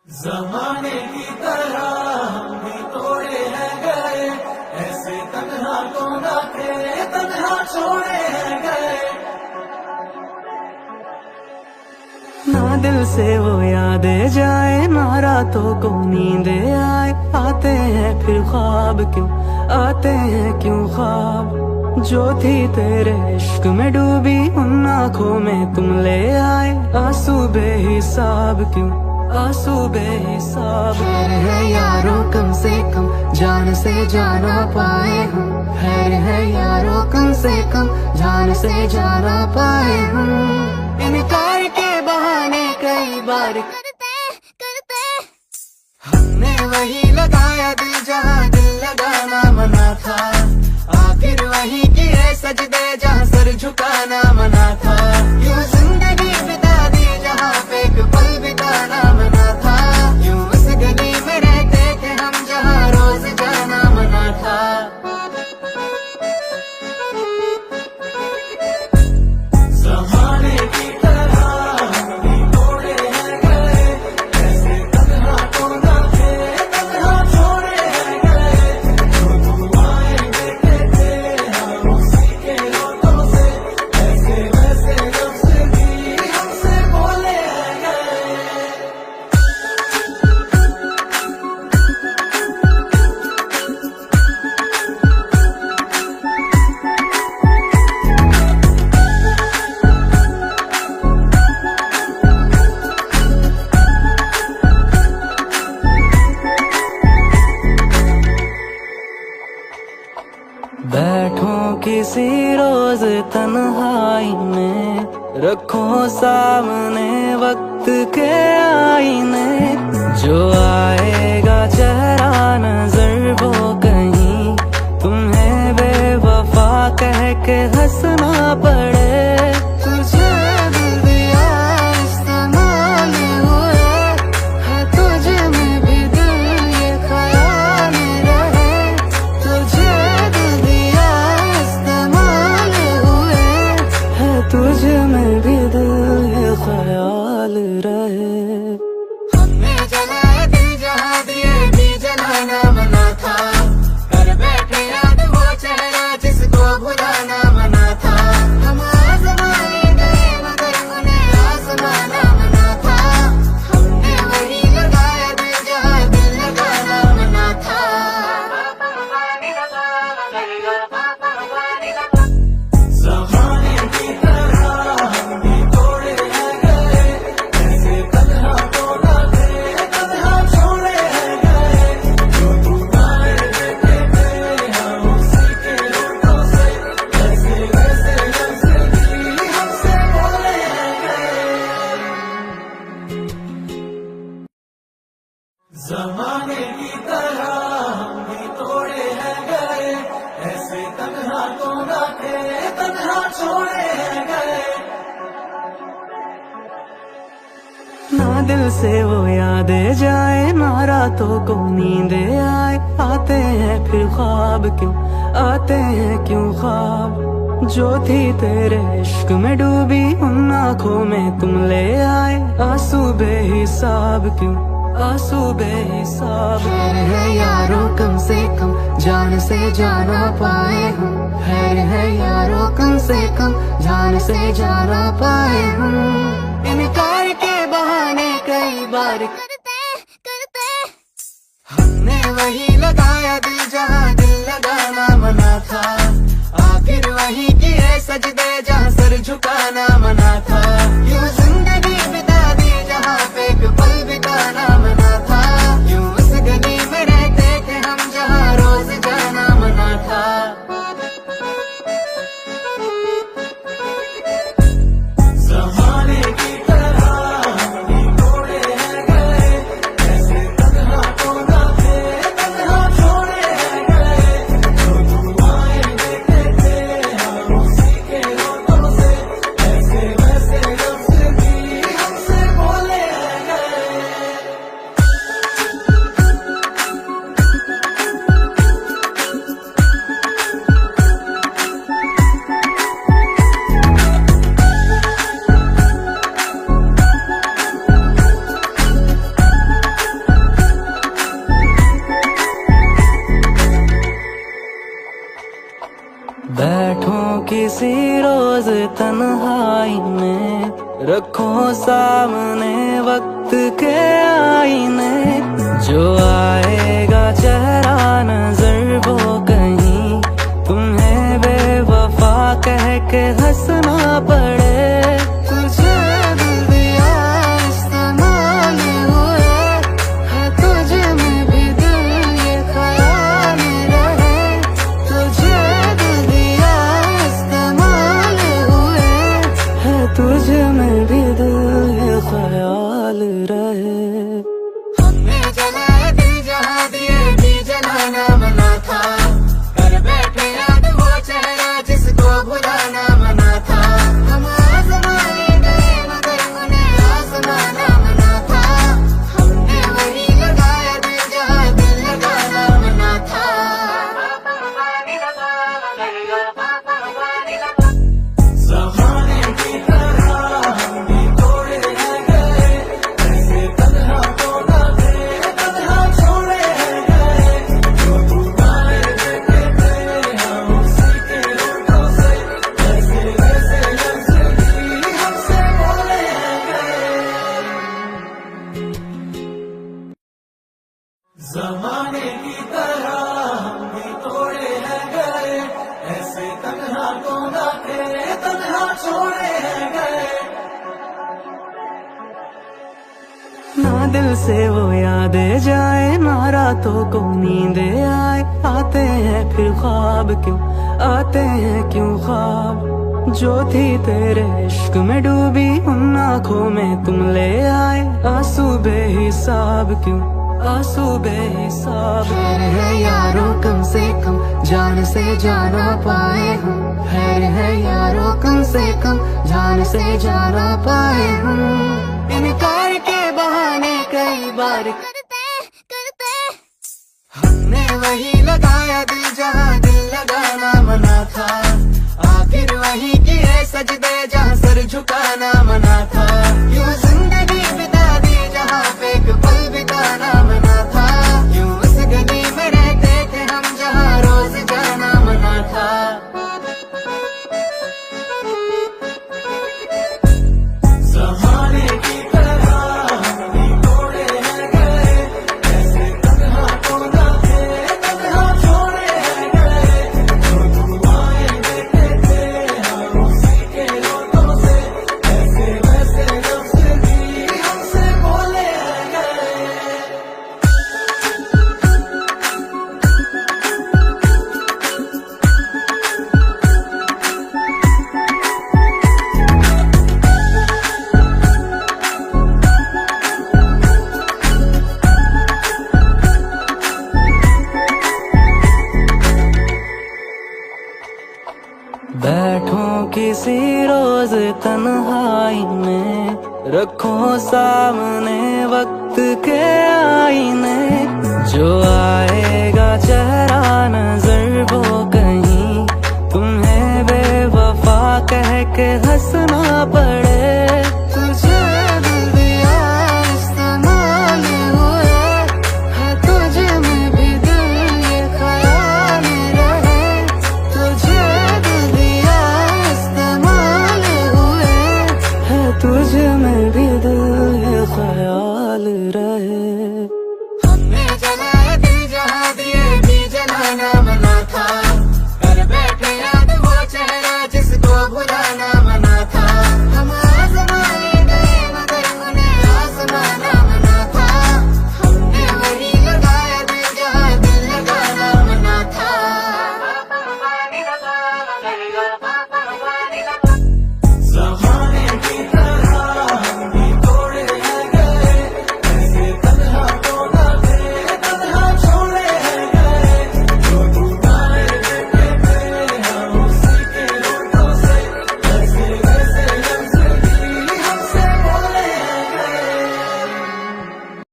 जमाने की तरह हम भी तोड़े हैं गए, ऐसे तन्हा तो ना थे, तन्हा छोड़े हैं गए। ना दिल से वो यादें जाए, ना रातों को नींदे आए। आते हैं फिर ख्वाब क्यों, आते हैं क्यों ख्वाब। जो थी तेरे इश्क में डूबी, उन आँखों में तुम ले आए। आंसू बेहिसाब क्यों, आंसू बेहिसाब। है यारों कम से कम जान से जाना पाए हम। है यारों कम से कम जान से जाना पाए हम। इनकार के बहाने कई बार करते हमने वही लगाया दिल जहाँ दिल लगाना मना था। आखिर वही किए सजदे जहाँ सर झुकाना मना था। यूं जिंदगी बिता दी जहाँ पे एक पल बिताना मना था। यूं उस गली में रहते थे हम जहाँ रोज जाना मना था। जमाने की तरह हम भी तोड़े हैं गए, ऐसे तन्हा तो ना थे, तन्हा छोड़े हैं गए। जो दुआएं देते थे हम उसी के होठों से, ऐसे वैसे लफ्ज़ भी हमसे बोले हैं गए। बैठो किसी रोज तन्हाई में, रखो सामने वक्त के आईने। जो आएगा चेहरा नजर वो कहीं तुम्हें बेवफा कह के हंसना पड़े। तुझे दिल दिया इस्तेमाल हुए, है तुझ में भी दिल ये ख्याल रहे। तुझे दिल दिया इस्तेमाल हुए, है तुझ में भी दिल ये ख्याल रहे। हमने जलाया दिल जहाँ दिए भी जलाना मना था। कर बैठे याद वो चेहरा जिसको भुलाना मना था। हम आजमाने गए मगर उन्हें आजमाना मना था। हमने वही लगाया दिल जहाँ दिल लगाना मना था। जमाने की तरह हम भी तोड़े हैं गए, ऐसे तन्हा तो ना थे, तन्हा छोड़े हैं गए। जो दुआएं देते थे हम उसी के होठों से, ऐसे वैसे लफ्ज़ भी हमसे बोले हैं गए। जमाने की तरह हम भी तोड़े हैं गए, ऐसे तन्हा तो ना थे, तन्हा छोड़े हैं गए। ना दिल से वो यादें जाए, ना रातों को नींदे आए। आते हैं फिर ख्वाब क्यों, आते हैं क्यों ख्वाब। जो थी तेरे इश्क में डूबी, उन आँखों में तुम ले आए। आंसू बेहिसाब क्यों, आंसू बेहिसाब। है यारों कम से कम जान से जाना पाए हम। है यारों कम से कम जान से जाना पाए हम। इनकार के बहाने कई बार करते हमने वही लगाया दिल जहाँ दिल लगाना मना था। आखिर वही किए सजदे जहाँ सर झुकाना मना था। यूं जिंदगी बिता दी जहाँ पे एक पल बिताना मना था। यूं उस गली में रहते थे हम जहाँ रोज जाना मना था। जमाने की तरह हम भी तोड़े हैं गए, ऐसे तन्हा तो ना थे, तन्हा छोड़े हैं गए। जो दुआएं देते थे हम उसी के होठों से, ऐसे किसी रोज तन्हाई में, रखो सामने वक्त के आईने। जो आएगा चेहरा नजर वो कहीं तुम्हें बेवफा कह के हंसना पड़े। तुझे दिल दिया इस्तेमाल हुए, है तुझ में भी दिल ये ख्याल रहे। तुझे दिल दिया इस्तेमाल हुए, है तुझ में भी दिल ये ख्याल रहे। हमने जलाए दिल जहाँ दिए भी जलाना मना था, कर बैठे याद वो चेहरा जिसको भुलाना मना था। हम आजमाए गए मगर उन्हें आजमाना मना था। हमने वही लगाया दिल जहाँ दिल लगाना मना था। ज़माने की तरह हम भी तोड़े हैं गए, ऐसे तन्हा तो ना थे, तन्हा छोड़े हैं गए। जो तू गाए देते थे हम उसी के होठों से, ऐसे वैसे लफ्ज़ भी हमसे बोले हैं गए। ज़माने की तरह हम भी तोड़े हैं गए, ऐसे तन्हा तो ना थे, तन्हा छोड़े हैं गए। ना दिल से वो यादें जाए, ना रातों को नींदे आए। आते हैं फिर ख्वाब क्यों, आते हैं क्यों ख्वाब। जो थी तेरे इश्क में डूबी, उन आँखों में तुम ले आए। आंसू बेहिसाब क्यों, आंसू बेहिसाब। है यारों कम से कम जान से जाना पाए हम, है यारों कम से कम जान से जाना पाए हम। इनकार के बहाने कई बार करते हमने वही लगाया दिल जहाँ दिल लगाना मना था। आखिर वही किए सजदे जहाँ सर झुकाना मना था। यूं जिंदगी बिता दी जहाँ पे एक पल बिताना मना था। यूं उस गली में रहते थे हम जहाँ रोज जाना मना था। ज़माने की तरह हम भी तोड़े हैं गए, ऐसे तन्हा तो ना थे, तन्हा छोड़े हैं गए। जो दुआएं देते थे हम उसी के होठों से, ऐसे वैसे लफ्ज़ भी हमसे बोले हैं गए। बैठो किसी रोज तन्हाई में, रखो सामने वक्त के आईने। जो आएगा चेहरा नजर वो कहीं तुम्हें बेवफा कह के हंसना पड़े।